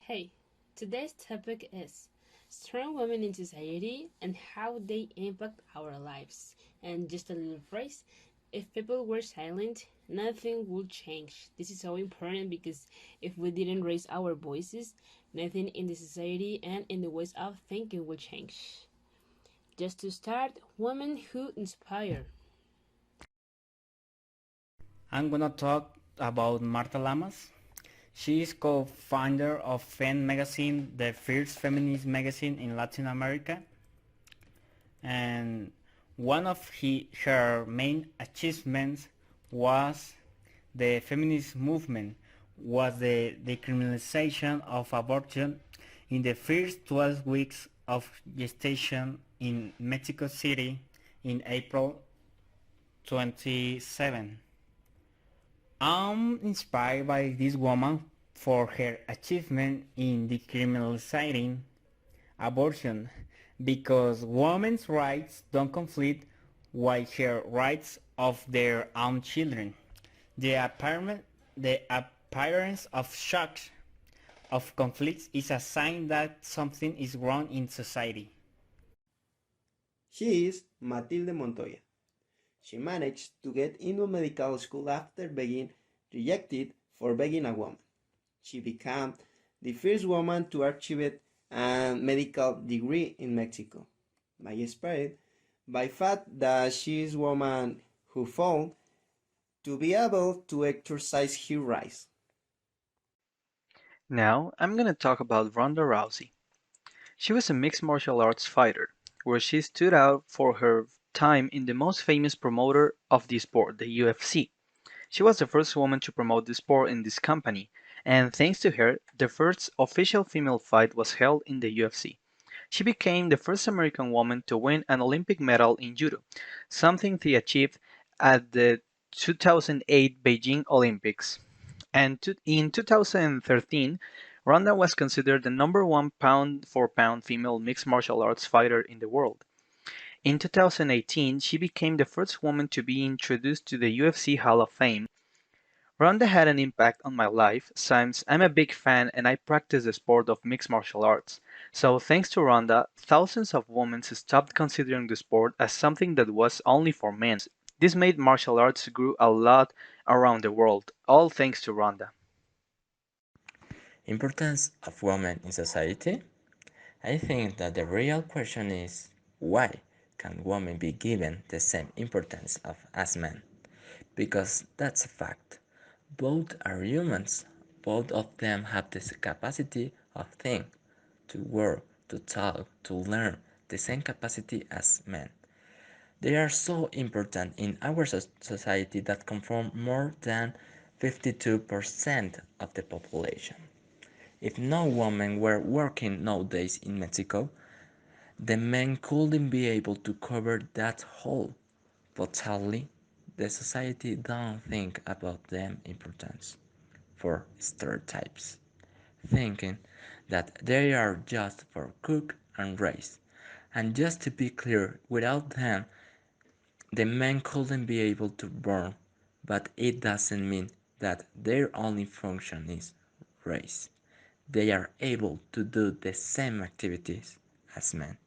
Hey, today's topic is strong women in society and how they impact our lives. And just a little phrase, if people were silent, nothing would change. This is so important because if we didn't raise our voices, nothing in the society and in the ways of thinking will change. Just to start, women who inspire. I'm gonna talk about Marta Lamas. She is co-founder of Fem Magazine, the first feminist magazine in Latin America, and one of her main achievements was the feminist movement, was the decriminalization of abortion in the first 12 weeks of gestation in Mexico City in April 27. I'm inspired by this woman for her achievement in decriminalizing abortion because women's rights don't conflict with her rights of their own children. The appearance of shocks of conflicts is a sign that something is wrong in society. She is Matilde Montoya. She managed to get into medical school after being rejected for being a woman. She became the first woman to achieve a medical degree in Mexico. By inspired by fact that she is a woman who found to be able to exercise her rights. Now, I'm gonna talk about Ronda Rousey. She was a mixed martial arts fighter, where she stood out for her time in the most famous promoter of the sport, the UFC. She was the first woman to promote the sport in this company, and thanks to her, the first official female fight was held in the UFC. She became the first American woman to win an Olympic medal in judo, something she achieved at the 2008 Beijing Olympics. And in 2013, Ronda was considered the number one pound-for-pound female mixed martial arts fighter in the world. In 2018, she became the first woman to be introduced to the UFC Hall of Fame. Ronda had an impact on my life since I'm a big fan and I practice the sport of mixed martial arts. So thanks to Ronda, thousands of women stopped considering the sport as something that was only for men. This made martial arts grow a lot around the world, all thanks to Ronda. Importance of women in society? I think that the real question is why can women be given the same importance as men? Because that's a fact. Both are humans. Both of them have the capacity of think, to work, to talk, to learn, the same capacity as men. They are so important in our society that conform more than 52% of the population. If no women were working nowadays in Mexico, the men couldn't be able to cover that hole. But sadly, the society don't think about them importance for stereotypes, thinking that they are just for cook and raise. And just to be clear, without them, the men couldn't be able to burn, but it doesn't mean that their only function is race. They are able to do the same activities as men.